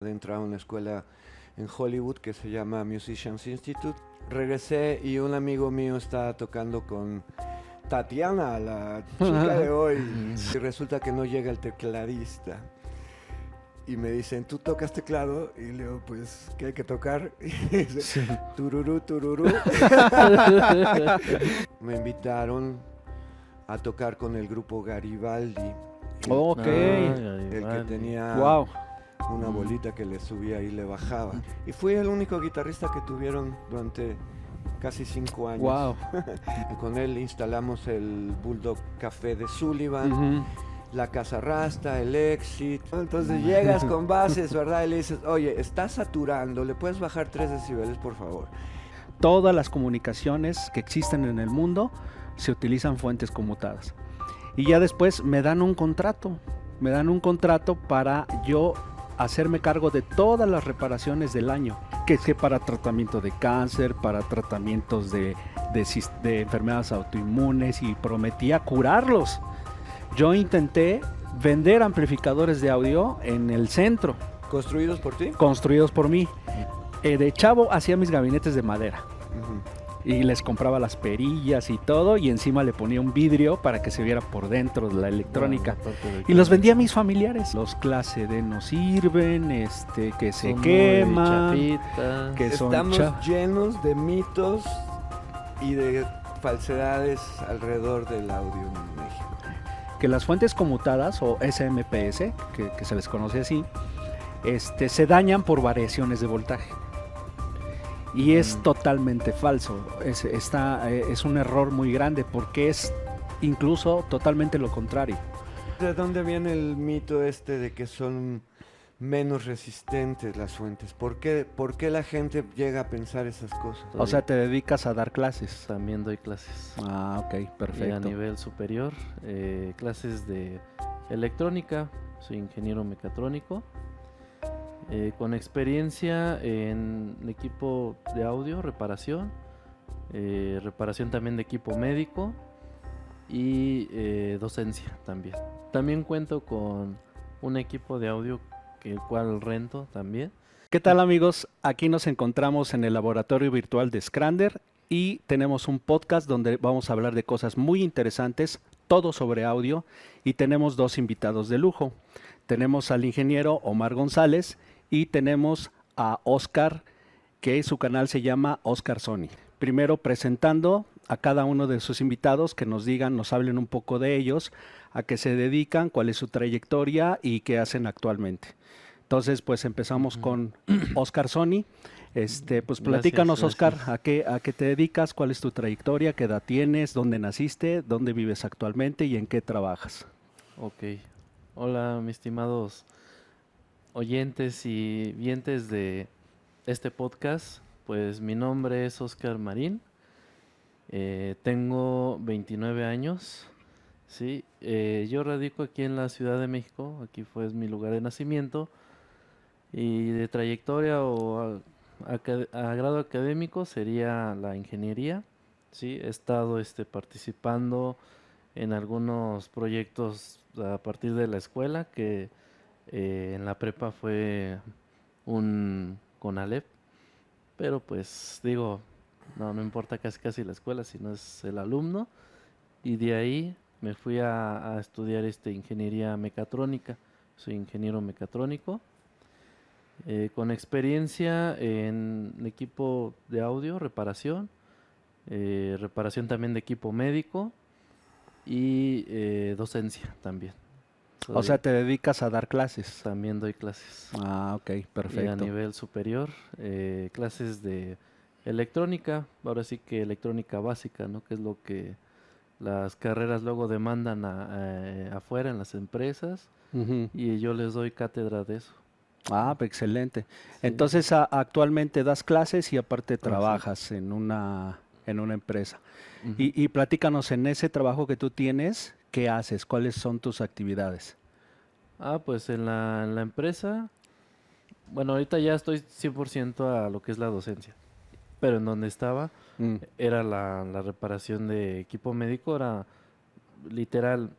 de entrar a una escuela en Hollywood que se llama Musicians Institute. Regresé y un amigo mío está tocando con Tatiana, la chica de hoy. Y resulta que no llega el tecladista. Y me dicen, ¿tú tocas teclado? Y le digo, pues, ¿qué hay que tocar? Y dice, Sí. tururú, tururú. Me invitaron a tocar con el grupo Garibaldi. Ok. El que tenía Wow. una bolita que le subía y le bajaba. Y fui el único guitarrista que tuvieron durante casi 5 años. Wow. Con él instalamos el Bulldog Café de Sullivan, Ujú. la Casa Rasta, el Exit. Entonces llegas con bases, ¿verdad? Y le dices, oye, estás saturando, ¿le puedes bajar 3 decibeles, por favor? Todas las comunicaciones que existen en el mundo se utilizan fuentes conmutadas. Y ya después me dan un contrato. Me dan un contrato para yo hacerme cargo de todas las reparaciones del año. Que es que para tratamiento de cáncer, para tratamientos de enfermedades autoinmunes, y prometía curarlos. Yo intenté vender amplificadores de audio en el centro, ¿Construidos por ti? construidos por mí. De chavo hacía mis gabinetes de madera. Ujú. Y les compraba las perillas y todo, y encima le ponía un vidrio para que se viera por dentro de la electrónica. Y los vendía a mis familiares. Los clase D no sirven, que se queman, que son Estamos llenos de mitos y de falsedades alrededor del audio en México. que las fuentes conmutadas o SMPS, que se les conoce así, se dañan por variaciones de voltaje. Y es totalmente falso. Es un error muy grande porque es incluso totalmente lo contrario. ¿De dónde viene el mito de que son menos resistentes las fuentes? ¿Por qué la gente llega a pensar esas cosas? O sea, te dedicas a dar clases. También doy clases. Ah, ok, Y a perfecto. nivel superior, clases de electrónica, soy ingeniero mecatrónico, con experiencia en equipo de audio, reparación también de equipo médico y docencia también. También cuento con un equipo de audio el cual rento también. ¿Qué tal, amigos? Aquí nos encontramos en el laboratorio virtual de Scrander y tenemos un podcast donde vamos a hablar de cosas muy interesantes, todo sobre audio, y tenemos 2 invitados de lujo. Tenemos al ingeniero Omar González y tenemos a Oscar, que su canal se llama Oscar Sony. Primero presentando a cada uno de sus invitados, que nos hablen un poco de ellos, a qué se dedican, cuál es su trayectoria y qué hacen actualmente. Entonces, pues empezamos con Oscar Sony. Pues platícanos, Oscar, Gracias. ¿a qué te dedicas? ¿Cuál es tu trayectoria? ¿Qué edad tienes? ¿Dónde naciste? ¿Dónde vives actualmente? ¿Y en qué trabajas? Ok. Hola, mis estimados oyentes y vientes de este podcast. Pues mi nombre es Oscar Marín. Tengo 29 años. Sí, yo radico aquí en la Ciudad de México. Aquí fue mi lugar de nacimiento. Y de trayectoria o a grado académico sería la ingeniería. Sí, he estado participando en algunos proyectos a partir de la escuela, que en la prepa fue un CONALEP, pero pues digo, no importa casi la escuela, sino es el alumno, y de ahí me fui a estudiar ingeniería mecatrónica. Soy ingeniero mecatrónico, con experiencia en equipo de audio, reparación también de equipo médico y docencia también. O sea, te dedicas a dar clases. También doy clases. Ah, ok, Y a perfecto. nivel superior, clases de electrónica, ahora sí que electrónica básica, ¿no? Que es lo que las carreras luego demandan afuera en las empresas, Ujú. y yo les doy cátedra de eso. Ah, pues excelente. Sí. Entonces, actualmente das clases y aparte Así. trabajas en una empresa. Ujú. Y platícanos, en ese trabajo que tú tienes, ¿qué haces? ¿Cuáles son tus actividades? Pues en la empresa, bueno, ahorita ya estoy 100% a lo que es la docencia, pero en donde estaba Mm, era la reparación de equipo médico. Era literal,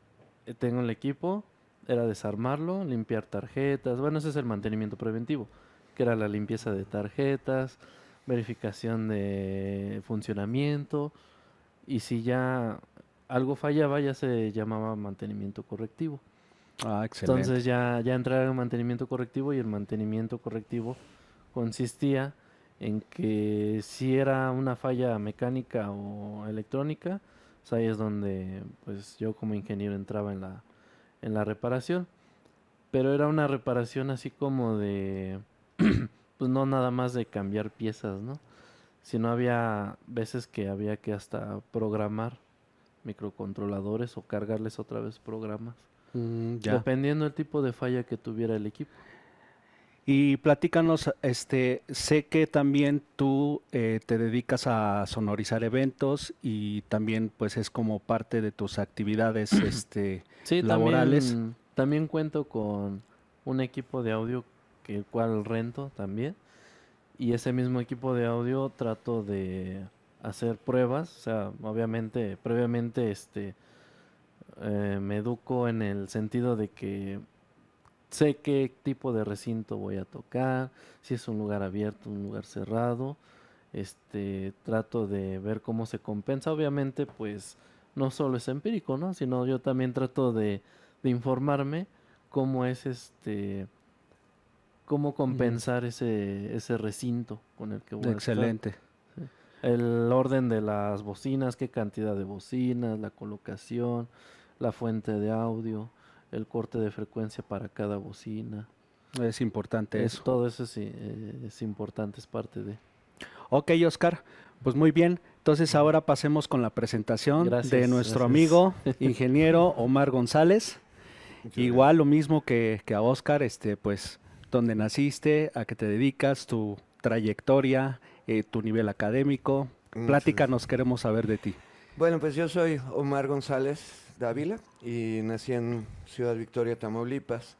tengo el equipo, era desarmarlo, limpiar tarjetas. Bueno, ese es el mantenimiento preventivo, que era la limpieza de tarjetas, verificación de funcionamiento. Y si ya algo fallaba, ya se llamaba mantenimiento correctivo. Ah, excelente. Entonces ya entraba en mantenimiento correctivo, y el mantenimiento correctivo consistía en que si era una falla mecánica o electrónica, pues ahí es donde pues yo como ingeniero entraba en la reparación. Pero era una reparación así como de, pues no nada más de cambiar piezas, ¿no? Sino había veces que había que hasta programar microcontroladores o cargarles otra vez programas, Ya. dependiendo del tipo de falla que tuviera el equipo. Y platícanos, sé que también tú te dedicas a sonorizar eventos y también pues es como parte de tus actividades Sí, laborales. también cuento con un equipo de audio que el cual rento también. Y ese mismo equipo de audio trato de hacer pruebas. O sea, obviamente, previamente me educo en el sentido de que sé qué tipo de recinto voy a tocar, si es un lugar abierto, un lugar cerrado. Trato de ver cómo se compensa. Obviamente, pues no solo es empírico, ¿no? Sino yo también trato de informarme cómo es cómo compensar ese recinto con el que voy a estar. Excelente. Sí. El orden de las bocinas, qué cantidad de bocinas, la colocación, la fuente de audio, el corte de frecuencia para cada bocina. Es importante eso. Todo eso es importante, es parte de... Ok, Oscar, pues muy bien. Entonces ahora pasemos con la presentación de Gracias, nuestro gracias. amigo, ingeniero Omar González. Igual lo mismo que a Oscar, pues dónde naciste, a qué te dedicas, tu trayectoria, tu nivel académico. Muchas Platícanos, queremos saber de ti. Bueno, pues yo soy Omar González Dávila y nací en Ciudad Victoria, Tamaulipas,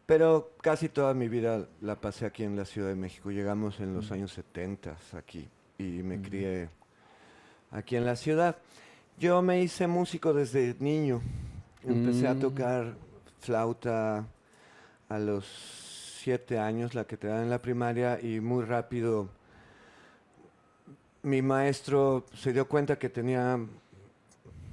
pero casi toda mi vida la pasé aquí en la Ciudad de México. Llegamos en los años 70 aquí y me crié aquí en la ciudad. Yo me hice músico desde niño. Empecé a tocar flauta a los 7 años, la que te dan en la primaria, y muy rápido mi maestro se dio cuenta que tenía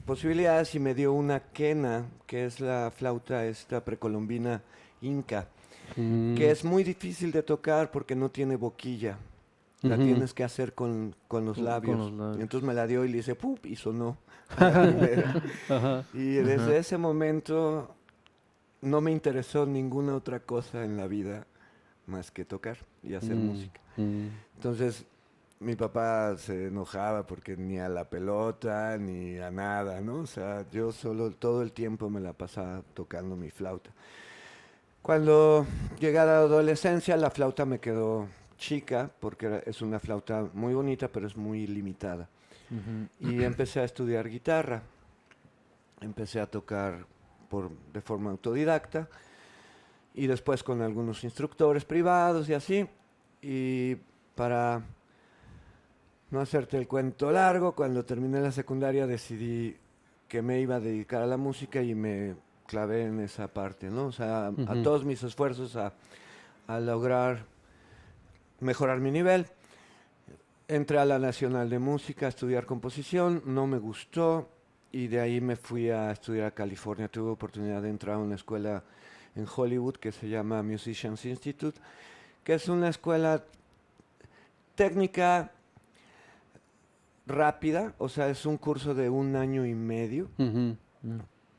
posibilidades y me dio una quena, que es la flauta esta precolombina inca, que es muy difícil de tocar porque no tiene boquilla. La tienes que hacer con los labios. los labios. Entonces me la dio y le hice ¡pup! Y sonó a la primera. Ajá. Y desde ese momento no me interesó ninguna otra cosa en la vida más que tocar y hacer música. Entonces mi papá se enojaba porque ni a la pelota ni a nada, ¿no? O sea, yo solo todo el tiempo me la pasaba tocando mi flauta. Cuando llegué a la adolescencia, la flauta me quedó chica porque es una flauta muy bonita, pero es muy limitada. Y empecé a estudiar guitarra. Empecé a tocar de forma autodidacta y después con algunos instructores privados y así. Y para no hacerte el cuento largo, cuando terminé la secundaria decidí que me iba a dedicar a la música y me clavé en esa parte, ¿no? O sea, a todos mis esfuerzos a lograr mejorar mi nivel. Entré a la Nacional de Música a estudiar composición, no me gustó y de ahí me fui a estudiar a California. Tuve oportunidad de entrar a una escuela en Hollywood que se llama Musicians Institute, que es una escuela técnica rápida, o sea, es un curso de 1 año y medio,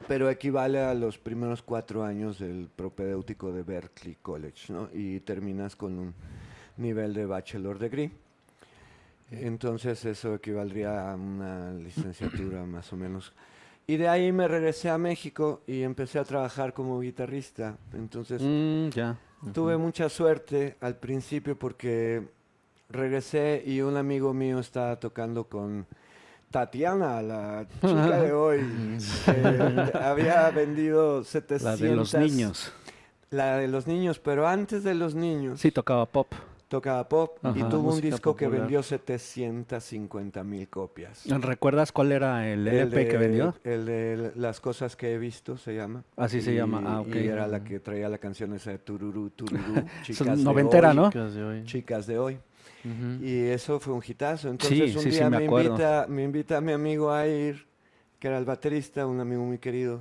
pero equivale a los primeros 4 años del propedéutico de Berklee College, ¿no? Y terminas con un nivel de bachelor degree. Entonces eso equivaldría a una licenciatura más o menos. Y de ahí me regresé a México y empecé a trabajar como guitarrista. Entonces Ya. tuve mucha suerte al principio porque regresé y un amigo mío estaba tocando con Tatiana, la chica de hoy. Había vendido 700. La de los niños. La de los niños, pero antes de los niños Sí, tocaba pop. Tocaba pop y Ajá. tuvo un Música disco que popular. vendió 750,000 copias. ¿Recuerdas cuál era el LP que vendió? El de Las cosas que he visto se llama. Así se llama, ah, ok. Y era la que traía la canción esa de Tururú, Tururú, Chicas Son de noventera, hoy, ¿no? Chicas de hoy. Chicas de hoy. Ujú. Y eso fue un hitazo. Sí, Entonces un sí, sí, día me acuerdo. me invita mi amigo a ir, que era el baterista, un amigo muy querido,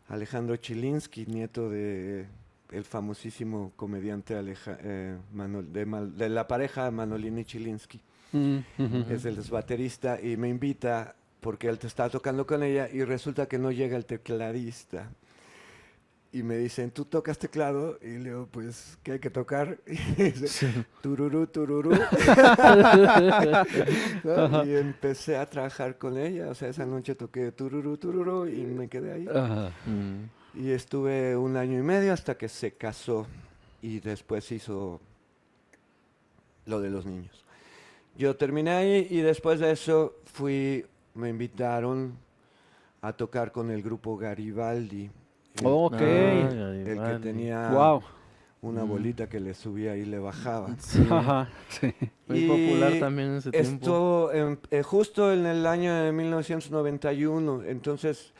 Alejandro Chilinsky, nieto de el famosísimo comediante de la pareja Manolini Chilinsky. Ujú. Es el baterista y me invita porque él te está tocando con ella y resulta que no llega el tecladista. Y me dicen, ¿tú tocas teclado? Y le digo, pues, ¿qué hay que tocar? Y dice, tururú, tururú. ¿No? Y empecé a trabajar con ella. O sea, esa noche toqué tururú, tururú y me quedé ahí. Ajá. Mm. Y estuve 1 año y medio hasta que se casó y después hizo lo de los niños. Yo terminé ahí y después de eso me invitaron a tocar con el grupo Garibaldi. Ok. Ah, El que Garibaldi. tenía Wow. una bolita que le subía y le bajaba. Sí. Ajá. Sí. Muy Y popular también en ese tiempo. esto justo en el año de 1991. Entonces,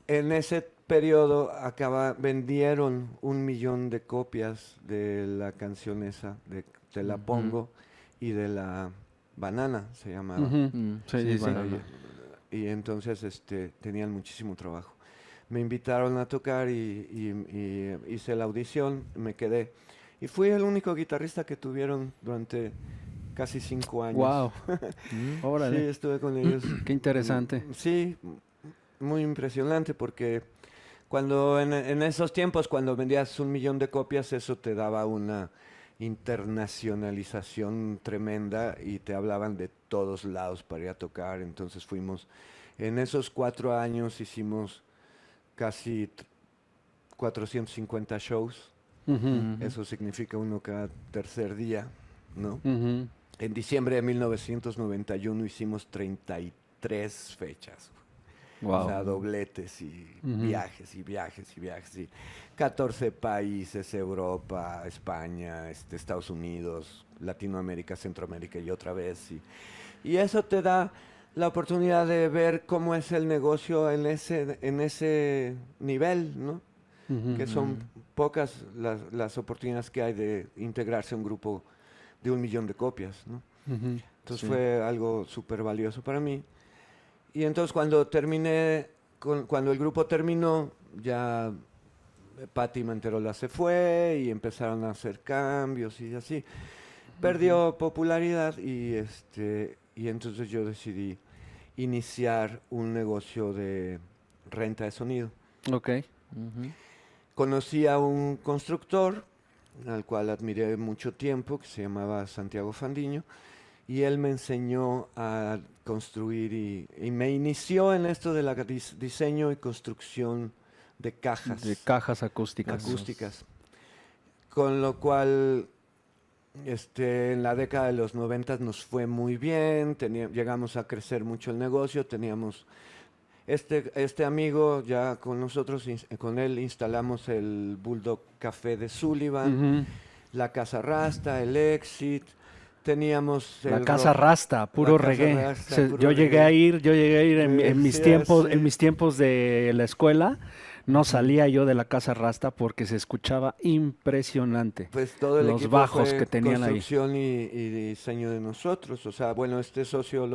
en ese periodo vendieron 1 millón de copias de la canción esa, de Te la Ujú. pongo, y de la banana, se llamaba. Ujú. Mm, Sí, sí, sí. banana. Y entonces tenían muchísimo trabajo. Me invitaron a tocar y hice la audición, me quedé. Y fui el único guitarrista que tuvieron durante casi 5 años. Wow. Mm. Sí, Órale. estuve con ellos. Qué interesante. Sí, muy impresionante porque cuando en esos tiempos, cuando vendías 1 millón de copias, eso te daba una internacionalización tremenda y te hablaban de todos lados para ir a tocar. Entonces en esos 4 años hicimos casi 450 shows. Ujú. Ujú. Eso significa uno cada tercer día, ¿no? Ujú. En diciembre de 1991 hicimos 33 fechas. O sea, Wow. dobletes y Ujú. viajes y viajes y viajes. Y 14 países, Europa, España, Estados Unidos, Latinoamérica, Centroamérica y otra vez. Y eso te da la oportunidad de ver cómo es el negocio en ese nivel, ¿no? Ujú. Que son pocas las oportunidades que hay de integrarse a un grupo de 1 millón de copias, ¿no? Ujú. Entonces Sí. fue algo súper valioso para mí. Y entonces cuando el grupo terminó, ya Patti Manterola se fue y empezaron a hacer cambios y así. Perdió popularidad y entonces yo decidí iniciar un negocio de renta de sonido. Ok. Ujú. Conocí a un constructor al cual admiré mucho tiempo, que se llamaba Santiago Fandiño, y él me enseñó a construir y me inició en esto de la diseño y construcción de cajas De cajas acústicas. acústicas. Con lo cual, en la década de los 90 nos fue muy bien, llegamos a crecer mucho el negocio, teníamos este amigo ya con nosotros, con él instalamos el Bulldog Café de Sullivan, Ujú. la Casa Rasta, el Exit, teníamos La el casa rock- Rasta, puro la Casa reggae. Rasta, puro Yo llegué a reggae. ir en mis Sí, tiempos, así. en mis tiempos de la escuela, no salía yo de la casa Rasta porque se escuchaba impresionante. Pues todo el Los equipo bajos fue que tenían ahí. construcción y diseño de nosotros. O sea, bueno, este socio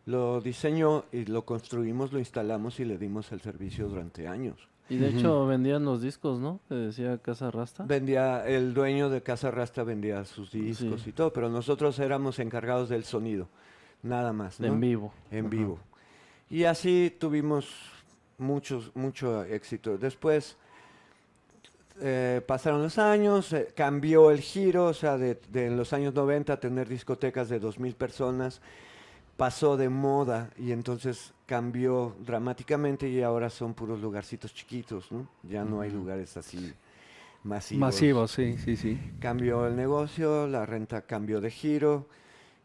lo diseñó y lo construimos, lo instalamos y le dimos el servicio durante años. Y de Ujú. hecho vendían los discos, ¿no? Que decía Casa Rasta. El dueño de Casa Rasta vendía sus discos Sí. y todo, pero nosotros éramos encargados del sonido, nada más, ¿no? En vivo. En Ajá. vivo. Y así tuvimos mucho éxito. Después pasaron los años, cambió el giro, o sea, de en los años 90 tener discotecas de 2,000 personas, pasó de moda y entonces cambió dramáticamente y ahora son puros lugarcitos chiquitos, ¿no? Ya no hay Ujú. lugares así masivos. Masivos, sí, sí, sí. Cambió el negocio, la renta cambió de giro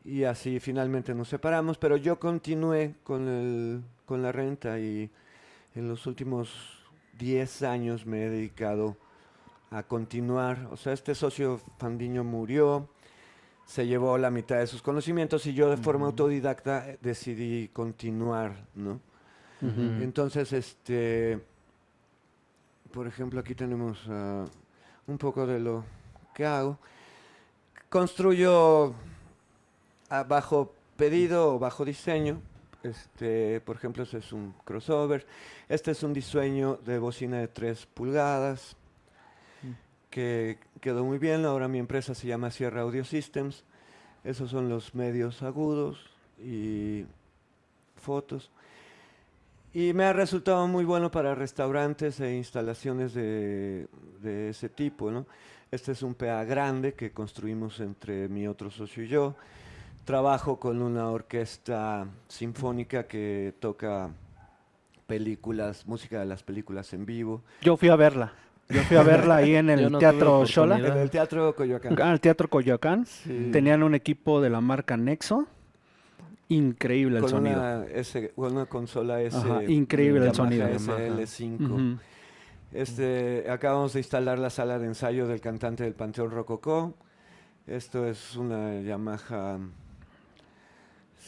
y así finalmente nos separamos, pero yo continué con la renta y en los últimos 10 años me he dedicado a continuar. O sea, este socio Fandiño murió, se llevó la mitad de sus conocimientos y yo de forma autodidacta decidí continuar, ¿no? Ujú. Entonces, por ejemplo, aquí tenemos un poco de lo que hago. Construyo bajo pedido o bajo diseño. Por ejemplo, este es un crossover. Este es un diseño de bocina de 3 pulgadas que quedó muy bien. Ahora mi empresa se llama Sierra Audio Systems. Esos son los medios agudos y fotos. Y me ha resultado muy bueno para restaurantes e instalaciones de ese tipo, ¿no? Este es un PA grande que construimos entre mi otro socio y yo. Trabajo con una orquesta sinfónica que toca películas, música de las películas en vivo. Yo fui a verla. Yo fui a verla ahí en Yo el no tuve Teatro oportunidad. Xola, En el Teatro Coyoacán. el Teatro Coyoacán. Sí. Tenían un equipo de la marca Nexo. Increíble el Con sonido. una consola S. Ajá, increíble el Yamaha sonido. SL5. Ujú. Acabamos de instalar la sala de ensayo del cantante del Panteón Rococó. Esto es una Yamaha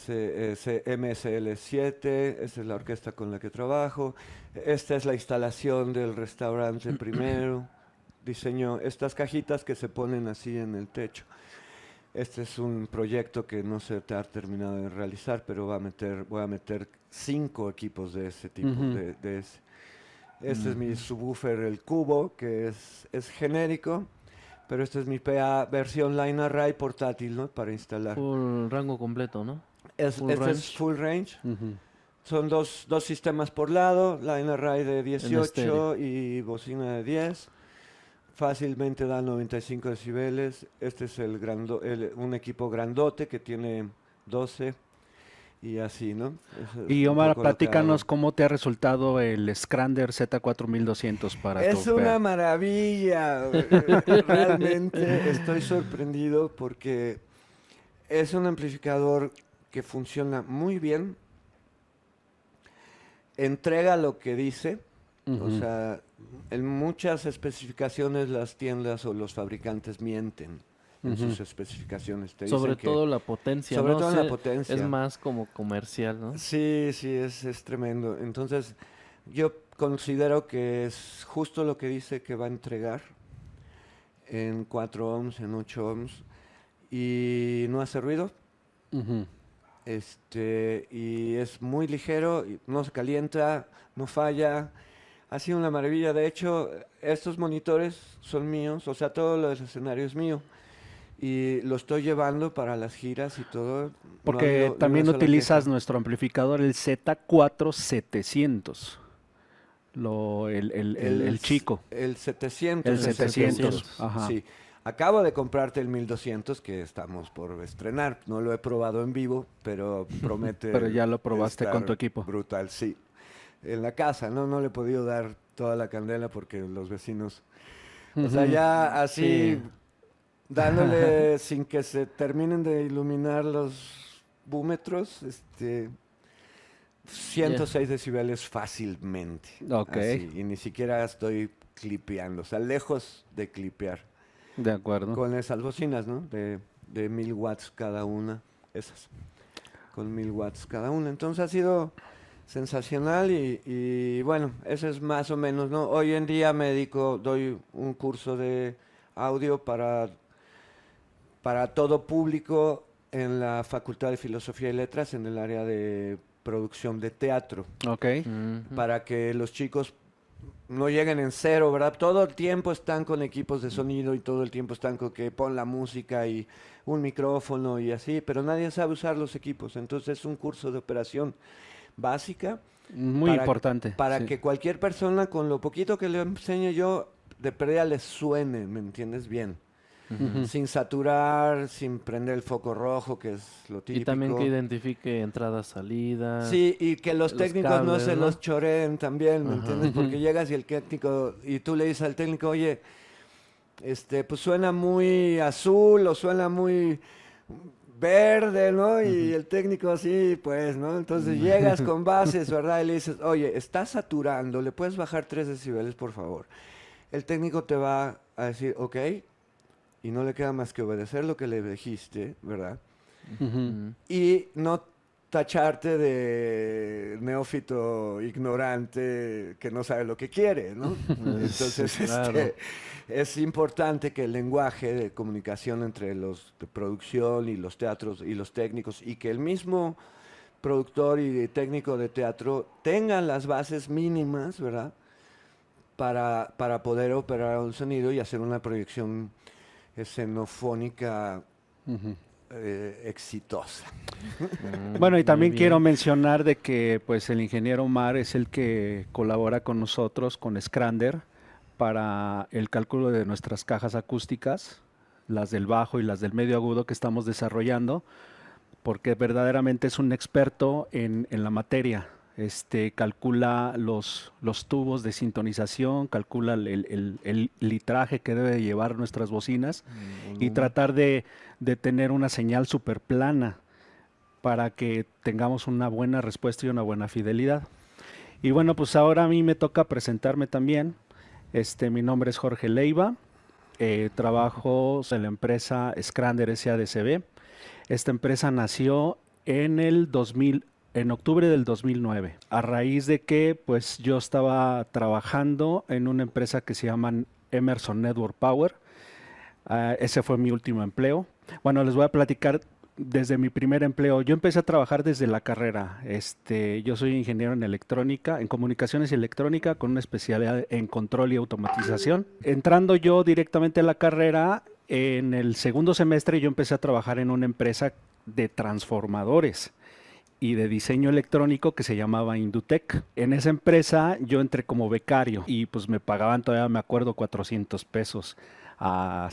MSL7. Esta es la orquesta con la que trabajo. Esta es la instalación del restaurante primero. Diseño estas cajitas que se ponen así en el techo. Este es un proyecto que no se ha terminado de realizar, pero voy a meter 5 equipos de ese tipo. Ujú. de ese. Este es mi subwoofer, el Cubo, que es genérico, pero este es mi PA versión Line Array portátil, ¿no? Para instalar. Full rango completo, ¿no? Full Este es range. full range. Ujú. Son dos sistemas por lado, Line Array de 18 estéreo. y bocina de 10. Fácilmente da 95 decibeles. Este es un equipo grandote que tiene 12 y así, ¿no? Eso es Y un Omar, poco lo que platícanos hago. cómo te ha resultado el Skrander Z4200 para Es tu una PA. maravilla. Realmente estoy sorprendido porque es un amplificador que funciona muy bien. Entrega lo que dice. O Ujú. sea, en muchas especificaciones las tiendas o los fabricantes mienten en Ujú. sus especificaciones. Te Sobre dicen que todo la potencia, sobre ¿no? todo la Sí, potencia. es más como comercial, ¿no? Sí, es tremendo. Entonces, yo considero que es justo lo que dice que va a entregar en 4 ohms, en 8 ohms, y no hace ruido, Ujú. y es muy ligero, y no se calienta, no falla. Ha sido una maravilla. De hecho, estos monitores son míos, o sea, todo lo del escenario es mío. Y lo estoy llevando para las giras y todo. No ha Porque habido ni una también sola utilizas queja. nuestro amplificador, el Z4700. El chico. El 700. El es 700. Ajá. Sí. Acabo de comprarte el 1200 que estamos por estrenar. No lo he probado en vivo, pero promete Pero ya lo probaste con estar tu equipo. brutal, sí. En la casa, ¿no? No le he podido dar toda la candela porque los vecinos... O sea, Ujú. ya así, Sí. dándole sin que se terminen de iluminar los búmetros, 106 decibeles fácilmente. Ok. Así, y ni siquiera estoy clipeando, o sea, lejos de clipear. De acuerdo. Con esas bocinas, ¿no? De 1000 watts cada una, esas. Con 1000 watts cada una. Entonces ha sido sensacional y bueno, eso es más o menos, ¿no? Hoy en día doy un curso de audio para todo público en la Facultad de Filosofía y Letras en el área de producción de teatro, Ok. Ujú. para que los chicos no lleguen en cero, ¿verdad? Todo el tiempo están con equipos de sonido y todo el tiempo están con que pon la música y un micrófono y así, pero nadie sabe usar los equipos. Entonces es un curso de operación básica Muy para, importante. para sí. que cualquier persona con lo poquito que le enseñe yo de pérdida les suene, ¿me entiendes? Bien. Ujú. Sin saturar, sin prender el foco rojo, que es lo típico. Y también que identifique entradas, salidas. Sí, y que los los técnicos no cables, se ¿no? los choreen también, ¿me Ajá. entiendes? Porque llegas y el técnico, y tú le dices al técnico, oye, pues suena muy azul o suena muy verde, ¿no? Y el técnico así, pues, ¿no? Entonces llegas con bases, ¿verdad? Y le dices, oye, está saturando, ¿le puedes bajar 3 decibeles, por favor? El técnico te va a decir, ok, y no le queda más que obedecer lo que le dijiste, ¿verdad? Ujú. Y no tacharte de neófito ignorante que no sabe lo que quiere, ¿no? Entonces, Sí, claro. es importante que el lenguaje de comunicación entre los de producción y los teatros y los técnicos, y que el mismo productor y técnico de teatro tengan las bases mínimas, ¿verdad? Para poder operar un sonido y hacer una proyección escenofónica Ujú. exitosa. Bueno, y Muy también quiero bien. mencionar de que pues el ingeniero Omar es el que colabora con nosotros, con Scrander, para el cálculo de nuestras cajas acústicas, las del bajo y las del medio agudo que estamos desarrollando, porque verdaderamente es un experto en la materia. Calcula los tubos de sintonización, calcula el litraje que debe de llevar nuestras bocinas y Volumen. tratar de tener una señal súper plana para que tengamos una buena respuesta y una buena fidelidad. Y bueno, pues ahora a mí me toca presentarme también. Mi nombre es Jorge Leiva, trabajo en la empresa Scrander SADCB. Esta empresa nació en el 2000, en octubre del 2009, a raíz de que pues yo estaba trabajando en una empresa que se llama Emerson Network Power. Ese fue mi último empleo. Bueno, les voy a platicar desde mi primer empleo. Yo empecé a trabajar desde la carrera. Yo soy ingeniero en electrónica, en comunicaciones y electrónica, con una especialidad en control y automatización. Entrando yo directamente a la carrera, en el segundo semestre yo empecé a trabajar en una empresa de transformadores y de diseño electrónico que se llamaba Indutec. En esa empresa yo entré como becario y pues me pagaban todavía, me acuerdo, 400 pesos a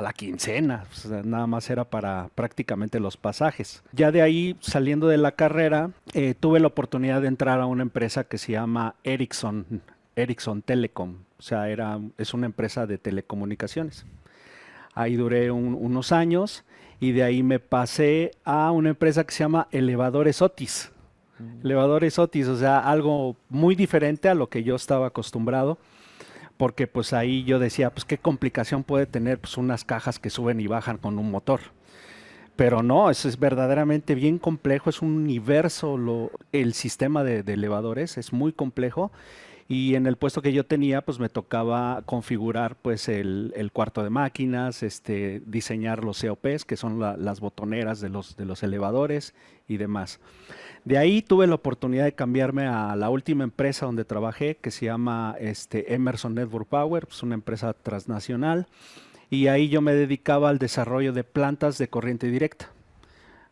la quincena. O sea, nada más era para prácticamente los pasajes. Ya de ahí, saliendo de la carrera, tuve la oportunidad de entrar a una empresa que se llama Ericsson Telecom. O sea, es una empresa de telecomunicaciones. Ahí duré unos años y de ahí me pasé a una empresa que se llama Elevadores Otis. Elevadores Otis, o sea, algo muy diferente a lo que yo estaba acostumbrado, porque pues ahí yo decía, pues qué complicación puede tener pues unas cajas que suben y bajan con un motor. Pero no, eso es verdaderamente bien complejo, es un universo, el sistema de elevadores es muy complejo. Y en el puesto que yo tenía, pues me tocaba configurar pues el cuarto de máquinas, diseñar los COPs, que son las botoneras de los elevadores y demás. De ahí tuve la oportunidad de cambiarme a la última empresa donde trabajé, que se llama Emerson Network Power, pues una empresa transnacional, y ahí yo me dedicaba al desarrollo de plantas de corriente directa.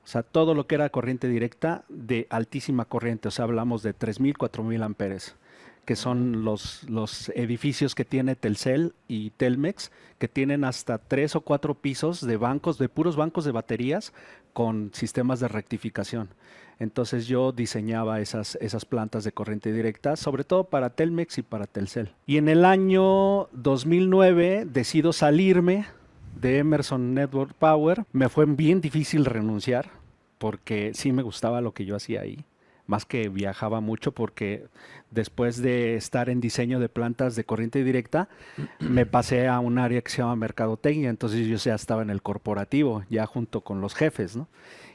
O sea, todo lo que era corriente directa de altísima corriente, o sea, hablamos de 3.000, 4.000 amperes, que son los edificios que tiene Telcel y Telmex, que tienen hasta 3 o 4 pisos de bancos, de puros bancos de baterías con sistemas de rectificación. Entonces yo diseñaba esas plantas de corriente directa, sobre todo para Telmex y para Telcel. Y en el año 2009 decido salirme de Emerson Network Power. Me fue bien difícil renunciar porque sí me gustaba lo que yo hacía ahí. Más que viajaba mucho, porque después de estar en diseño de plantas de corriente directa, me pasé a un área que se llama mercadotecnia. Entonces yo ya estaba en el corporativo, ya junto con los jefes, ¿no?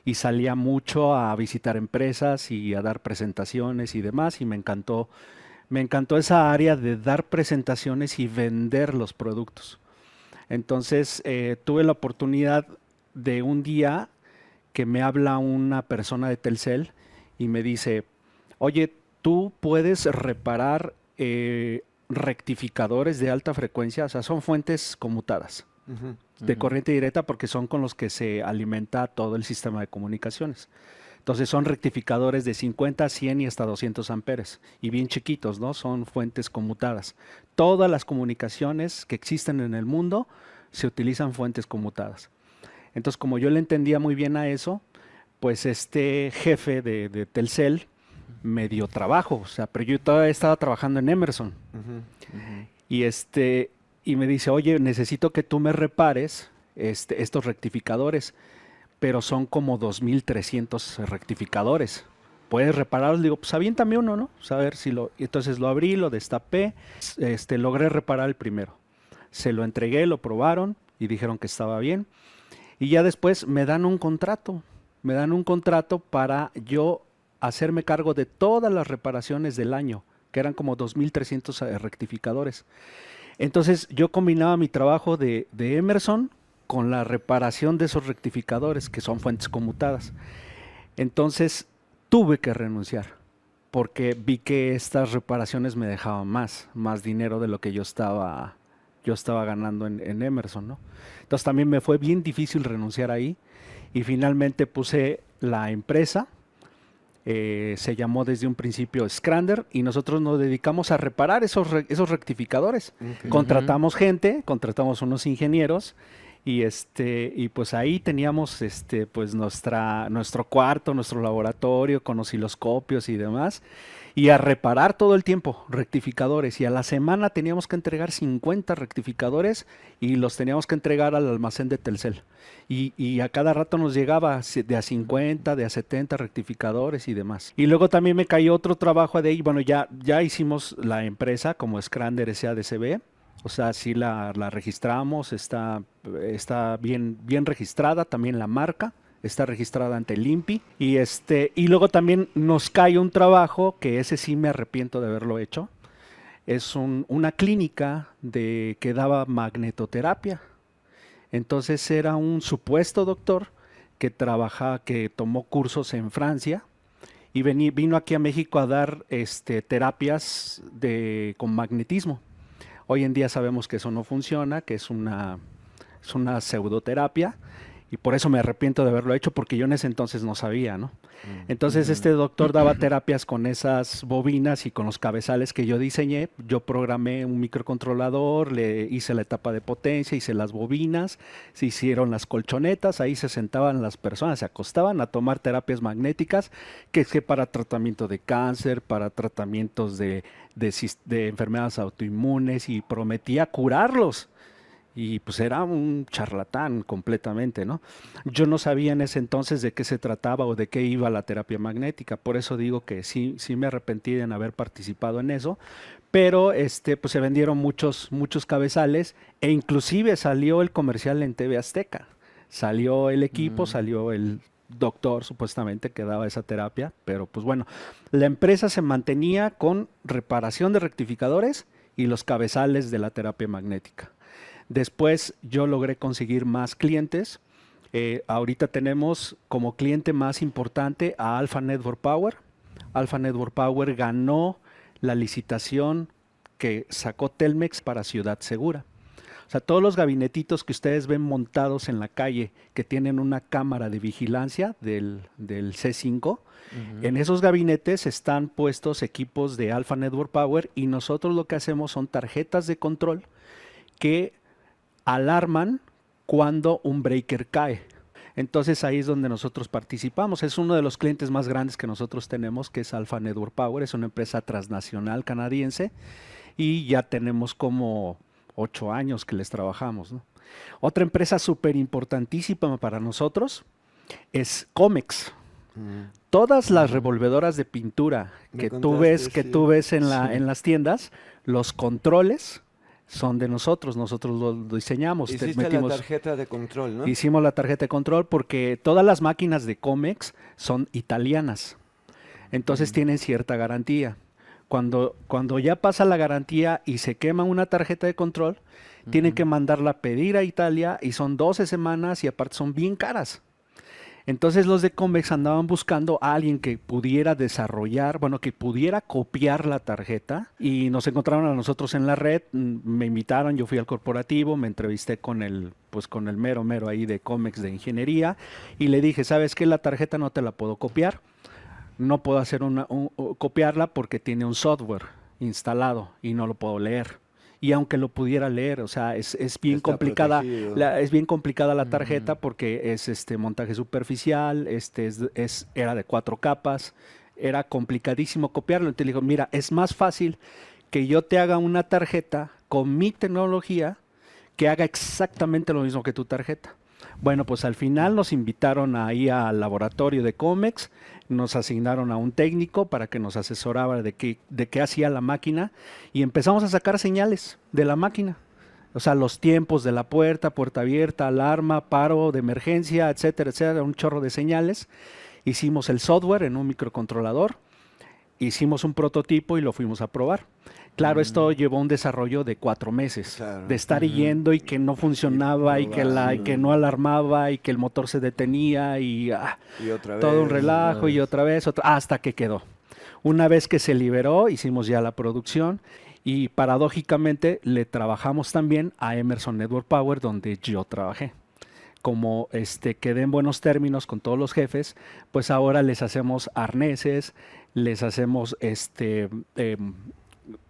Y salía mucho a visitar empresas y a dar presentaciones y demás, y me encantó esa área de dar presentaciones y vender los productos. Entonces tuve la oportunidad de un día que me habla una persona de Telcel y me dice, oye, ¿tú puedes reparar rectificadores de alta frecuencia? O sea, son fuentes conmutadas de corriente directa, porque son con los que se alimenta todo el sistema de comunicaciones. Entonces son rectificadores de 50, 100 y hasta 200 amperes, y bien chiquitos, ¿no? Son fuentes conmutadas. Todas las comunicaciones que existen en el mundo se utilizan fuentes conmutadas. Entonces, como yo le entendía muy bien a eso, pues este jefe de Telcel me dio trabajo, o sea, pero yo todavía estaba trabajando en Emerson. Y y me dice, oye, necesito que tú me repares estos rectificadores, pero son como 2.300 rectificadores. ¿Puedes repararlos? Digo, pues aviéntame uno, ¿no? Pues a ver si y entonces lo abrí, lo destapé, logré reparar el primero. Se lo entregué, lo probaron y dijeron que estaba bien. Y ya después me dan un contrato. Me dan un contrato para yo hacerme cargo de todas las reparaciones del año, que eran como 2.300 rectificadores. Entonces yo combinaba mi trabajo de Emerson con la reparación de esos rectificadores, que son fuentes conmutadas. Entonces tuve que renunciar, porque vi que estas reparaciones me dejaban más dinero de lo que yo estaba ganando en Emerson, ¿no? Entonces también me fue bien difícil renunciar ahí, y finalmente puse la empresa. Se llamó desde un principio Scrander, y nosotros nos dedicamos a reparar esos rectificadores. Ok. Contratamos gente, contratamos unos ingenieros, y pues ahí teníamos pues nuestro cuarto, nuestro laboratorio con osciloscopios y demás, y a reparar todo el tiempo rectificadores, y a la semana teníamos que entregar 50 rectificadores y los teníamos que entregar al almacén de Telcel. Y a cada rato nos llegaba de a 50, de a 70 rectificadores y demás. Y luego también me cayó otro trabajo de ahí. Bueno, ya hicimos la empresa como Scrander SADCB. O sea, sí la registramos, está bien registrada, también la marca, está registrada ante el INPI. Y luego también nos cae un trabajo, que ese sí me arrepiento de haberlo hecho. Es una clínica que daba magnetoterapia. Entonces era un supuesto doctor que tomó cursos en Francia y vino aquí a México a dar terapias con magnetismo. Hoy en día sabemos que eso no funciona, que es una pseudoterapia, y por eso me arrepiento de haberlo hecho, porque yo en ese entonces no sabía, ¿no? Entonces este doctor daba terapias con esas bobinas y con los cabezales que yo diseñé. Yo programé un microcontrolador, le hice la etapa de potencia, hice las bobinas, se hicieron las colchonetas, ahí se sentaban las personas, se acostaban a tomar terapias magnéticas, que es que para tratamiento de cáncer, para tratamientos de enfermedades autoinmunes, y prometía curarlos. Y pues era un charlatán completamente, ¿no? Yo no sabía en ese entonces de qué se trataba o de qué iba la terapia magnética. Por eso digo que sí me arrepentí de haber participado en eso. Pero pues se vendieron muchos cabezales, e inclusive salió el comercial en TV Azteca. Salió el equipo, salió el doctor supuestamente que daba esa terapia. Pero pues bueno, la empresa se mantenía con reparación de rectificadores y los cabezales de la terapia magnética. Después yo logré conseguir más clientes. Ahorita tenemos como cliente más importante a Alpha Network Power. Alpha Network Power ganó la licitación que sacó Telmex para Ciudad Segura. O sea, todos los gabinetitos que ustedes ven montados en la calle, que tienen una cámara de vigilancia del C5, en esos gabinetes están puestos equipos de Alpha Network Power, y nosotros lo que hacemos son tarjetas de control que alarman cuando un breaker cae. Entonces ahí es donde nosotros participamos. Es uno de los clientes más grandes que nosotros tenemos, que es Alpha Network Power. Es una empresa transnacional canadiense, y ya tenemos como 8 años que les trabajamos, ¿no? Otra empresa súper importantísima para nosotros es Comex. Todas las revolvedoras de pintura que tú ves en las tiendas, los controles son de nosotros lo diseñamos. Hiciste la tarjeta de control, ¿no? Hicimos la tarjeta de control porque todas las máquinas de Comex son italianas, entonces tienen cierta garantía. Cuando ya pasa la garantía y se quema una tarjeta de control, tienen que mandarla a pedir a Italia, y son 12 semanas, y aparte son bien caras. Entonces los de Comex andaban buscando a alguien que pudiera desarrollar, que pudiera copiar la tarjeta, y nos encontraron a nosotros en la red. Me invitaron, yo fui al corporativo, me entrevisté con el mero ahí de Comex de ingeniería, y le dije, ¿sabes qué? La tarjeta no te la puedo copiar, no puedo hacer copiarla porque tiene un software instalado y no lo puedo leer. Y aunque lo pudiera leer, o sea, es bien complicada. Es bien complicada la tarjeta porque es montaje superficial, era de 4 capas, era complicadísimo copiarlo. Entonces le digo, mira, es más fácil que yo te haga una tarjeta con mi tecnología que haga exactamente lo mismo que tu tarjeta. Bueno, pues al final nos invitaron ahí al laboratorio de Comex, nos asignaron a un técnico para que nos asesorara de qué hacía la máquina, y empezamos a sacar señales de la máquina. O sea, los tiempos de la puerta abierta, alarma, paro de emergencia, etcétera, etcétera, un chorro de señales. Hicimos el software en un microcontrolador, hicimos un prototipo y lo fuimos a probar. Claro, esto llevó un desarrollo de 4 meses, Claro. de estar yendo y que no funcionaba y que no alarmaba y que el motor se detenía y Y otra todo un vez. relajo y otra vez, hasta que quedó. Una vez que se liberó, hicimos ya la producción y paradójicamente le trabajamos también a Emerson Network Power, donde yo trabajé. Como quedé en buenos términos con todos los jefes, pues ahora les hacemos arneses, les hacemos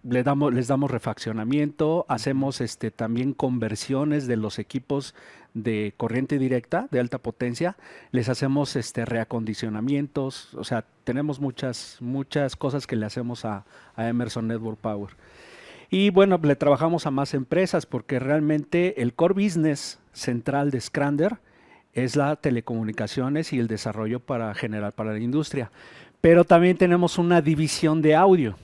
les damos refaccionamiento, hacemos también conversiones de los equipos de corriente directa de alta potencia, les hacemos reacondicionamientos, o sea, tenemos muchas cosas que le hacemos a Emerson Network Power. Y bueno, le trabajamos a más empresas porque realmente el core business central de Skrander es la telecomunicaciones y el desarrollo para la industria. Pero también tenemos una división de audio.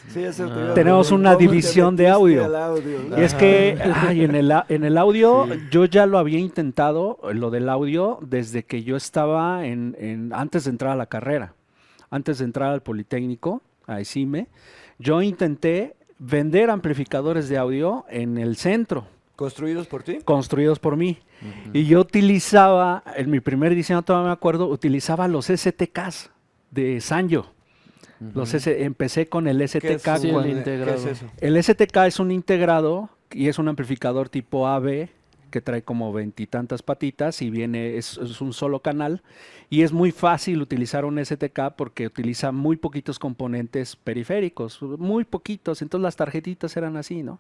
Sí, eso te iba a Tenemos preguntar, una ¿cómo te división de metiste audio. al audio? Y es que en el audio yo ya lo había intentado, lo del audio, desde que yo estaba antes de entrar a la carrera, antes de entrar al Politécnico, a ICIME, yo intenté vender amplificadores de audio en el centro, ¿Construidos por ti? construidos por mí. Y yo utilizaba, en mi primer diseño, todavía me acuerdo, utilizaba los STKs de Sanyo. Empecé con el STK. ¿Qué es, Sí, el ¿qué integrado. es eso? El STK es un integrado y es un amplificador tipo AB que trae como 20 y tantas patitas y es un solo canal. Y es muy fácil utilizar un STK porque utiliza muy poquitos componentes periféricos, muy poquitos. Entonces las tarjetitas eran así, ¿no?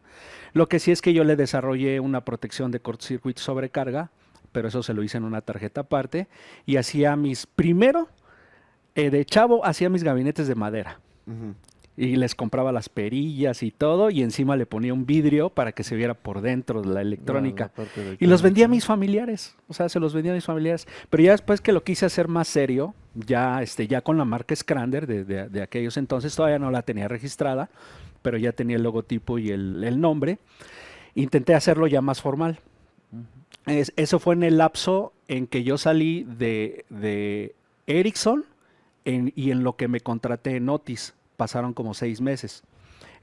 Lo que sí es que yo le desarrollé una protección de cortocircuito sobrecarga, pero eso se lo hice en una tarjeta aparte. Y hacía de chavo hacía mis gabinetes de madera. Ujú. Y les compraba las perillas y todo, y encima le ponía un vidrio para que se viera por dentro de la electrónica. Y los vendía a mis familiares, o sea, se los vendía a mis familiares. Pero ya después que lo quise hacer más serio, ya con la marca Skrander de aquellos entonces, todavía no la tenía registrada, pero ya tenía el logotipo y el nombre, intenté hacerlo ya más formal. Eso fue en el lapso en que yo salí de Ericsson y en lo que me contraté en Otis. Pasaron como 6 meses.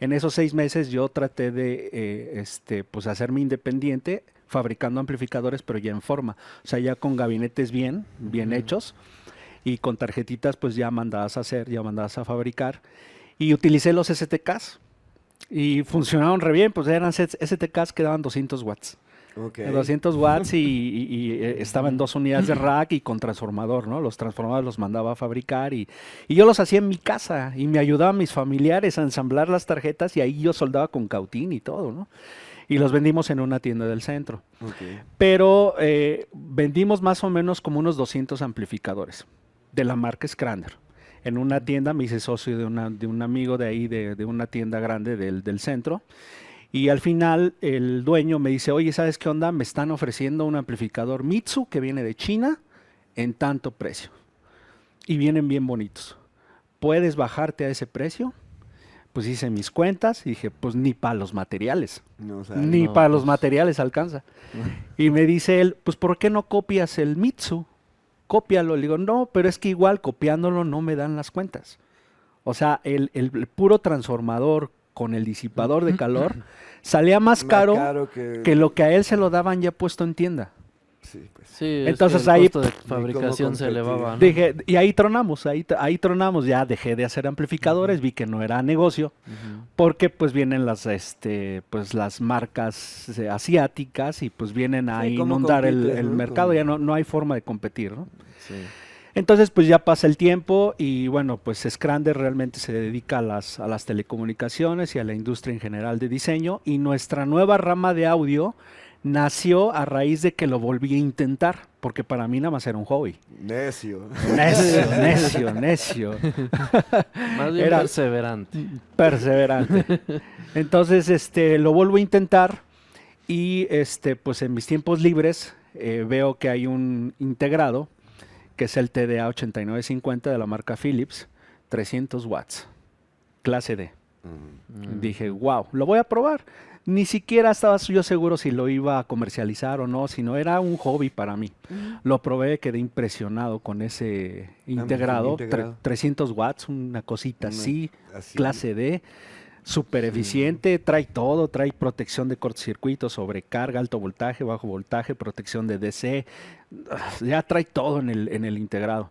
En esos 6 meses yo traté de pues hacerme independiente fabricando amplificadores, pero ya en forma. O sea, ya con gabinetes bien hechos y con tarjetitas pues ya mandadas a hacer, ya mandadas a fabricar. Y utilicé los STKs y funcionaron re bien, pues eran STKs que daban 200 watts. Ok. 200 watts y estaban 2 unidades de rack y con transformador, ¿no? Los transformadores los mandaba a fabricar y yo los hacía en mi casa y me ayudaban mis familiares a ensamblar las tarjetas y ahí yo soldaba con cautín y todo, ¿no? Y los vendimos en una tienda del centro. Ok. Pero vendimos más o menos como unos 200 amplificadores de la marca Skrander. En una tienda me hice socio de un amigo de ahí, de una tienda grande del centro. Y al final el dueño me dice, oye, ¿sabes qué onda? Me están ofreciendo un amplificador Mitsu que viene de China en tanto precio. Y vienen bien bonitos. ¿Puedes bajarte a ese precio? Pues hice mis cuentas y dije, pues ni para los materiales. No, o sea, Ni no, para los pues. materiales alcanza. Y me dice él, pues ¿por qué no copias el Mitsu? Cópialo. Le digo, no, pero es que igual copiándolo no me dan las cuentas. O sea, el puro transformador con el disipador de calor salía más caro que lo que a él se lo daban ya puesto en tienda. Sí, pues. Sí, es Entonces que el ahí- costo de fabricación se competir. elevaba, ¿no? Dije, y ahí tronamos, ahí tronamos, ya dejé de hacer amplificadores, vi que no era negocio, Ujú. porque pues vienen pues las marcas asiáticas y pues vienen a Sí, ¿cómo inundar compites, el no? mercado, ya no hay forma de competir, ¿no? Sí. Entonces, pues ya pasa el tiempo y bueno, pues Skrander realmente se dedica a las telecomunicaciones y a la industria en general de diseño y nuestra nueva rama de audio nació a raíz de que lo volví a intentar, porque para mí nada más era un hobby. Necio. Necio. Más bien Era- perseverante. Perseverante. Entonces, lo vuelvo a intentar y pues en mis tiempos libres veo que hay un integrado que es el TDA 8950 de la marca Philips, 300 watts, clase D. Mm. Mm. Dije, wow, lo voy a probar. Ni siquiera estaba yo seguro si lo iba a comercializar o no, sino era un hobby para mí. Lo probé, quedé impresionado con ese integrado, 300 watts, una cosita así, clase D, súper eficiente, trae todo, trae protección de cortocircuito, sobrecarga, alto voltaje, bajo voltaje, protección de DC, ya trae todo en el integrado.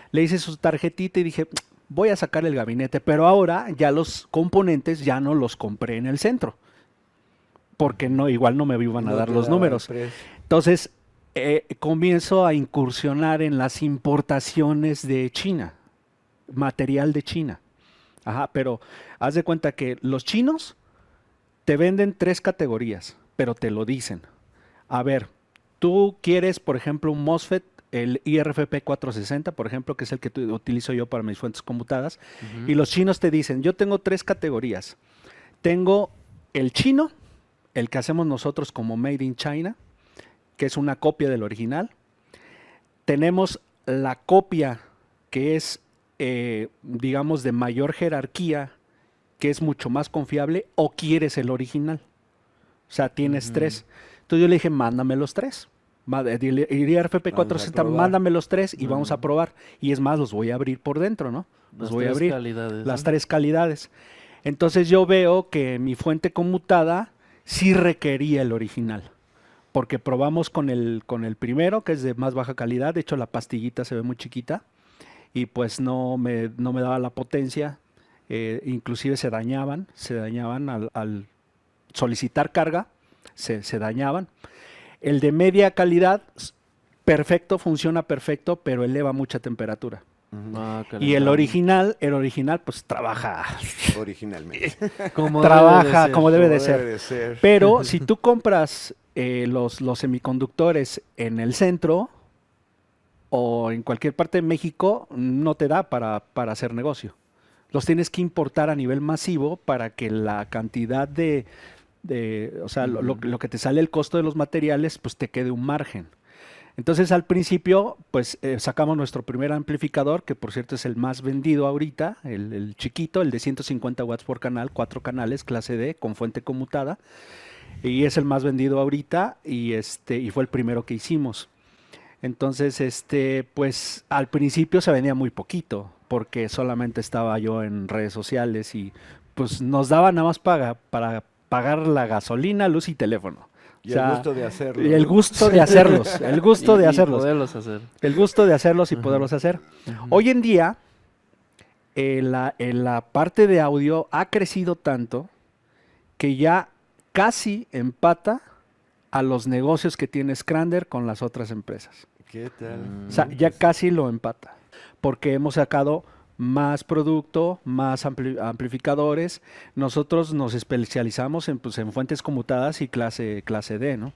Le hice su tarjetita y dije, voy a sacar el gabinete, pero ahora ya los componentes ya no los compré en el centro, porque no, igual no me iban a dar los números. Entonces, comienzo a incursionar en las importaciones de China, material de China. Ajá, pero haz de cuenta que los chinos te venden 3 categorías, pero te lo dicen. A ver, tú quieres, por ejemplo, un MOSFET, el IRFP 460, por ejemplo, que es el que utilizo yo para mis fuentes conmutadas, y los chinos te dicen, yo tengo 3 categorías. Tengo el chino, el que hacemos nosotros como Made in China, que es una copia del original. Tenemos la copia que es, digamos, de mayor jerarquía, que es mucho más confiable, o quieres el original. O sea, tienes 3. Entonces yo le dije, mándame los 3. IRFP 460, mándame los 3 y vamos a probar. Y es más, los voy a abrir por dentro, ¿no? Los voy a abrir. Las 3 calidades. Entonces yo veo que mi fuente conmutada sí requería el original, porque probamos con el primero, que es de más baja calidad. De hecho, la pastillita se ve muy chiquita y pues no me daba la potencia. Inclusive se dañaban al solicitar carga, se dañaban. El de media calidad, perfecto, funciona perfecto, pero eleva mucha temperatura. Y el original, pues trabaja originalmente. Como debe de ser. Pero si tú compras los semiconductores en el centro o en cualquier parte de México, no te da para hacer negocio. Los tienes que importar a nivel masivo para que la cantidad o sea, lo que te sale el costo de los materiales, pues te quede un margen. Entonces al principio pues sacamos nuestro primer amplificador, que por cierto es el más vendido ahorita, el chiquito, el de 150 watts por canal, 4 canales, clase D, con fuente conmutada, y es el más vendido ahorita y fue el primero que hicimos. Entonces pues al principio se vendía muy poquito, porque solamente estaba yo en redes sociales y pues nos daba nada más para pagar la gasolina, luz y teléfono. Y el gusto de hacerlo. Y el gusto de hacerlos. El gusto de hacerlos. Poderlos hacer. El gusto de hacerlos y poderlos hacer. Hoy en día, la parte de audio ha crecido tanto que ya casi empata a los negocios que tiene Scrander con las otras empresas. ¿Qué tal? O sea, ya casi lo empata. Porque hemos sacado más producto, más amplificadores. Nosotros nos especializamos en fuentes conmutadas y clase D, ¿no?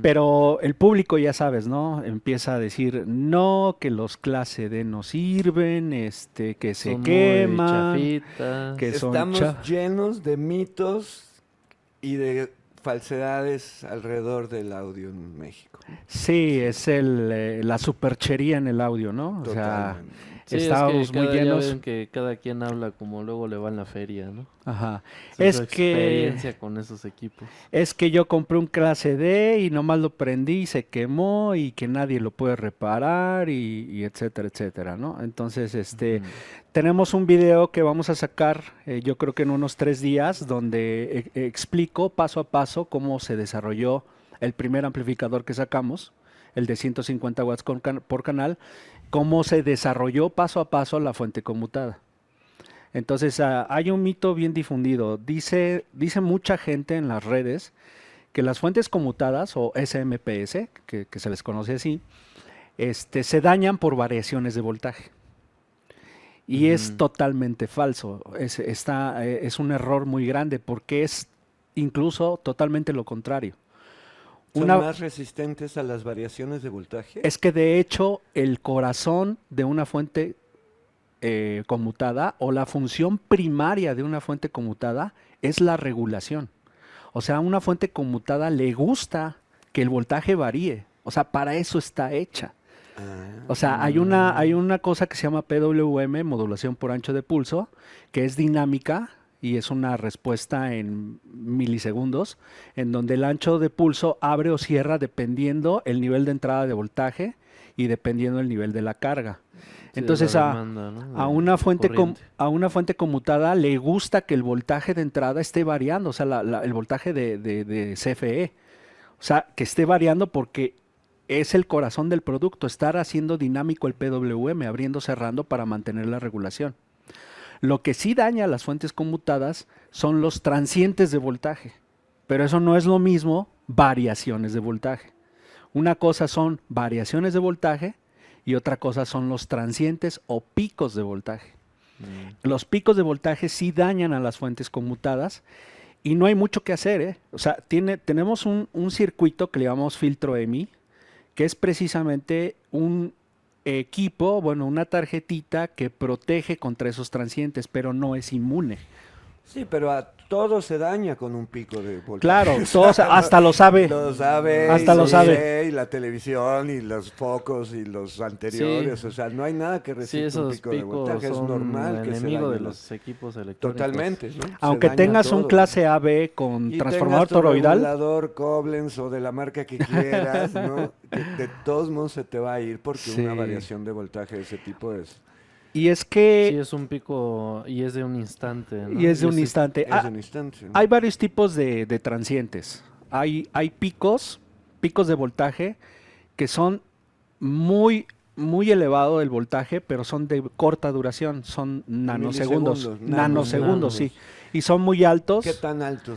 Pero el público, ya sabes, ¿no? Empieza a decir, no, que los clase D no sirven, que se queman, que estamos llenos de mitos y de falsedades alrededor del audio en México. Sí, es la superchería en el audio, ¿no? Totalmente. O sea, sí, estábamos muy llenos. Ya ven que cada quien habla como luego le va en la feria, ¿no? Ajá. Es experiencia con esos equipos. Es que yo compré un clase D y nomás lo prendí y se quemó y que nadie lo puede reparar y etcétera, etcétera, ¿no? Entonces, tenemos un video que vamos a sacar, yo creo que en unos 3 días, donde explico paso a paso cómo se desarrolló el primer amplificador que sacamos, el de 150 watts por canal, cómo se desarrolló paso a paso la fuente conmutada. Entonces, hay un mito bien difundido. Dice mucha gente en las redes que las fuentes conmutadas, o SMPS, que se les conoce así, se dañan por variaciones de voltaje. Y es totalmente falso. Es un error muy grande, porque es incluso totalmente lo contrario. ¿Son más resistentes a las variaciones de voltaje? Es que de hecho el corazón de una fuente conmutada, o la función primaria de una fuente conmutada, es la regulación. O sea, a una fuente conmutada le gusta que el voltaje varíe. O sea, para eso está hecha. O sea, hay una cosa que se llama PWM, modulación por ancho de pulso, que es dinámica y es una respuesta en milisegundos, en donde el ancho de pulso abre o cierra dependiendo el nivel de entrada de voltaje y dependiendo el nivel de la carga. Sí, Entonces la demanda, ¿no? a una Corriente. a una fuente conmutada le gusta que el voltaje de entrada esté variando, o sea, el voltaje de CFE, o sea, que esté variando porque es el corazón del producto, estar haciendo dinámico el PWM, abriendo, cerrando para mantener la regulación. Lo que sí daña a las fuentes conmutadas son los transientes de voltaje, pero eso no es lo mismo variaciones de voltaje. Una cosa son variaciones de voltaje y otra cosa son los transientes o picos de voltaje. Los picos de voltaje sí dañan a las fuentes conmutadas y no hay mucho que hacer, ¿eh? O sea, tenemos un circuito que le llamamos filtro EMI, que es precisamente un equipo, bueno, una tarjetita que protege contra esos transientes, pero no es inmune. Sí, pero a todo se daña con un pico de voltaje. Claro, todos, hasta lo sabe. Lo sabe, Hasta y lo el sabe. tele, y la televisión, y los focos, y los anteriores. Sí. O sea, no hay nada que Sí, resista un esos pico de picos voltaje. Es son normal el que se enemigo de dañen los equipos electrónicos. Totalmente, ¿no? Se Aunque daña tengas un todo. clase AB con Y transformador tengas tu toroidal, regulador Koblenz o de la marca que quieras, ¿no? De todos modos se te va a ir porque Sí. una variación de voltaje de ese tipo es y es Sí, que es un pico y es de un instante, ¿no? y es de un ese- instante. es un instante, ¿no? Hay varios tipos de transientes. Hay picos de voltaje que son muy, muy elevado el voltaje, pero son de corta duración, son nanosegundos. Milisegundos, Nanosegundos, sí. nanos. Y son muy altos. ¿Qué tan alto?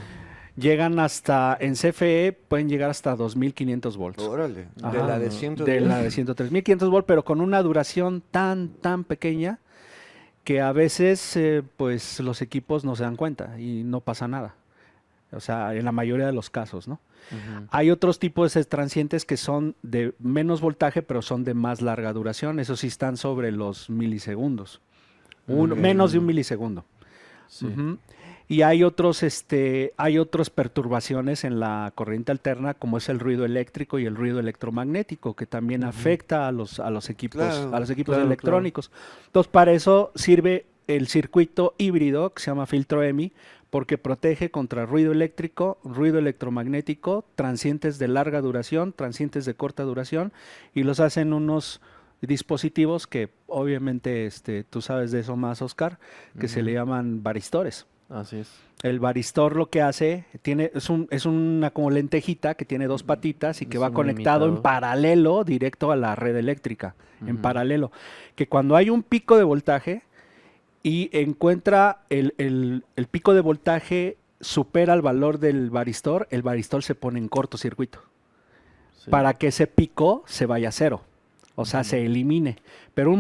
Llegan hasta, en CFE pueden llegar hasta 2500 volts. Órale, de Ajá, la de no. 110. De la de 103.500 volts, pero con una duración tan pequeña que a veces pues los equipos no se dan cuenta y no pasa nada. O sea, en la mayoría de los casos, ¿no? Ujú. Hay otros tipos de transientes que son de menos voltaje, pero son de más larga duración. Esos sí están sobre los milisegundos. Ok. Menos de un milisegundo. Sí. Ujú. Y hay otras perturbaciones en la corriente alterna, como es el ruido eléctrico y el ruido electromagnético, que también afecta a los equipos, Claro, a los equipos claro, electrónicos. Entonces, para eso sirve el circuito híbrido, que se llama filtro EMI, porque protege contra ruido eléctrico, ruido electromagnético, transientes de larga duración, transientes de corta duración, y los hacen unos dispositivos que obviamente tú sabes de eso más, Oscar, que se le llaman varistores. Así es. El varistor lo que hace, es una como lentejita que tiene dos patitas y que Es va un conectado en imitador. paralelo directo a la red eléctrica, en Ujú. paralelo. Que cuando hay un pico de voltaje y encuentra el pico de voltaje supera el valor del varistor, el varistor se pone en cortocircuito Sí. para que ese pico se vaya a cero, o sea, se elimine. Pero en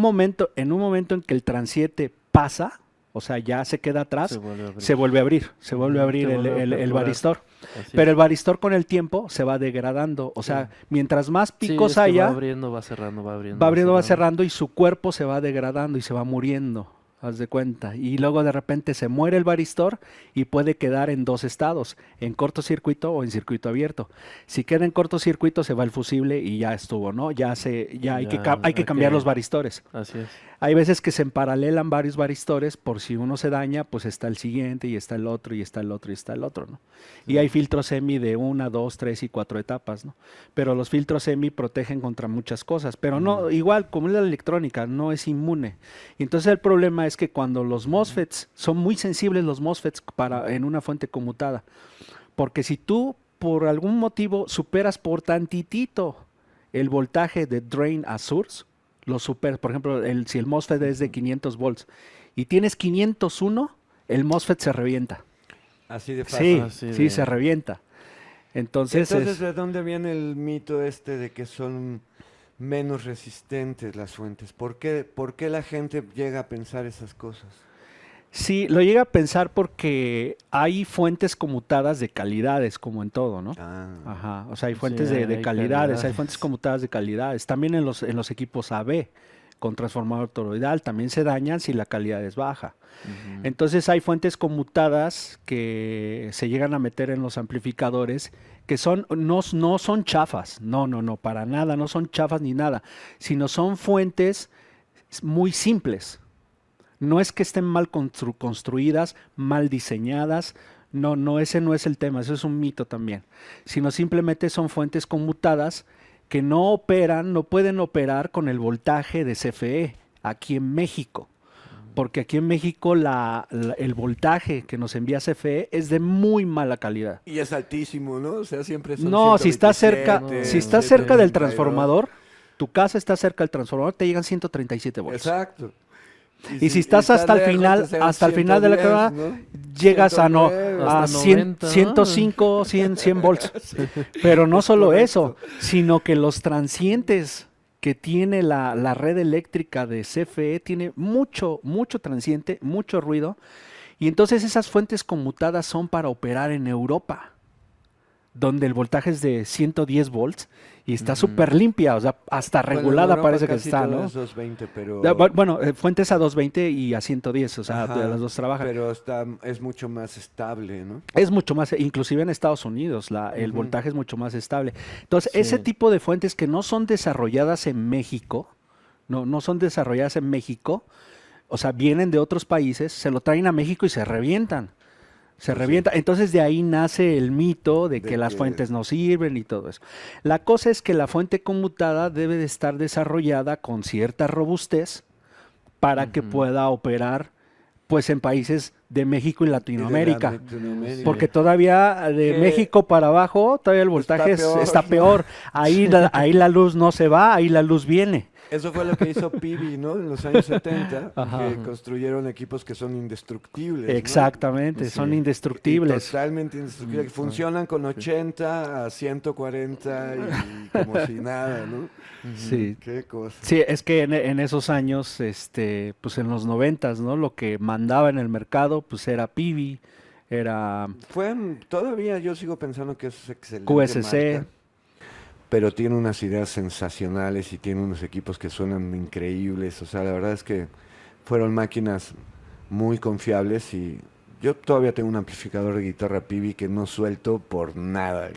un momento en que el transiente pasa, o sea, ya se queda atrás, Se vuelve a abrir. se vuelve a abrir, se vuelve a Ujú, abrir se vuelve a el perforar. varistor. Así Pero es. el varistor con el tiempo se va degradando, o sea, mientras más Sí, picos es que haya, va abriendo, va cerrando, va abriendo. va abriendo, va cerrando y su cuerpo se va degradando y se va muriendo, haz de cuenta. Y luego de repente se muere el varistor y puede quedar en dos estados, en cortocircuito o en circuito abierto. Si queda en cortocircuito se va el fusible y ya estuvo, ¿no? Ya hay que Ya, hay que hay cambiar que- los varistores. Así es. Hay veces que se paralelan varios varistores por si uno se daña, pues está el siguiente y está el otro y está el otro y está el otro, ¿no? Y hay filtros semi de 1, 2, 3 y 4 etapas, ¿no? Pero los filtros semi protegen contra muchas cosas, pero no, igual como es la electrónica, no es inmune. Y entonces el problema es que cuando los MOSFETs, son muy sensibles los MOSFETs en una fuente conmutada, porque si tú por algún motivo superas por tantitito el voltaje de drain a source, lo superas, por ejemplo, si el MOSFET es de 500 volts y tienes 501, el MOSFET se revienta. Así de Sí, fácil. Así sí, de- se revienta. Entonces, Entonces, ¿de dónde viene el mito este de que son menos resistentes las fuentes? ¿Por qué la gente llega a pensar esas cosas? sí, lo llega a pensar porque hay fuentes conmutadas de calidades, como en todo, ¿no? Ah, Ajá, o sea, hay Sí, fuentes de hay calidades, hay calidades. fuentes conmutadas de calidades. También en los equipos AB con transformador toroidal también se dañan si la calidad es baja. Ujú. Entonces hay fuentes conmutadas que se llegan a meter en los amplificadores que no son chafas, no, para nada, no son chafas ni nada, sino son fuentes muy simples. No es que estén mal construidas, mal diseñadas. No, ese no es el tema, eso es un mito también. Sino simplemente son fuentes conmutadas que no pueden operar con el voltaje de CFE aquí en México. Porque aquí en México el voltaje que nos envía CFE es de muy mala calidad. Y es altísimo, ¿no? O sea, siempre son No, si estás cerca, 127, si estás cerca del 132. transformador, tu casa está cerca del transformador, te llegan 137 volts. Exacto. Y si estás hasta el final, hasta el final de la carrera, llegas a 109, a hasta 100, 90, ¿no? 105, 100 volts. Pero no es solo correcto. eso, sino que los transientes que tiene la red eléctrica de CFE tiene mucho transiente, mucho ruido. Y entonces esas fuentes conmutadas son para operar en Europa, donde el voltaje es de 110 volts y está súper limpia, o sea, hasta Bueno, en regulada Europa parece que casi está, todo ¿no? es 220, pero... Bueno, fuentes a 220 y a 110, o sea, Ajá, las dos trabajan. pero es mucho más estable, ¿no? Es mucho más, inclusive en Estados Unidos, el Ujú. voltaje es mucho más estable. Entonces, Sí. ese tipo de fuentes que no son desarrolladas en México, no son desarrolladas en México, o sea, vienen de otros países, se lo traen a México y se revientan. Se Pues sí. revienta. Entonces de ahí nace el mito de De que las que- fuentes no sirven y todo eso. La cosa es que la fuente conmutada debe de estar desarrollada con cierta robustez para que Ujú. pueda operar pues en países de México y Y de Latinoamérica. Latinoamérica. Porque todavía de Que México para abajo, todavía el voltaje peor, está ¿no? peor. Ahí la luz no se va, ahí la luz viene. Eso fue lo que hizo Pibi, ¿no? En los años 70, Ajá. que construyeron equipos que son indestructibles, ¿no? Exactamente, son Sí. indestructibles. Totalmente indestructibles. Que funcionan con 80 a 140 y como si nada, ¿no? Sí. Qué cosa. Sí, es que en esos años, pues en los 90s, ¿no? Lo que mandaba en el mercado, pues era Pibi, era Todavía yo sigo pensando que es excelente QSC. marca, pero tiene unas ideas sensacionales y tiene unos equipos que suenan increíbles. O sea, la verdad es que fueron máquinas muy confiables y yo todavía tengo un amplificador de guitarra Pibi que no suelto por nada.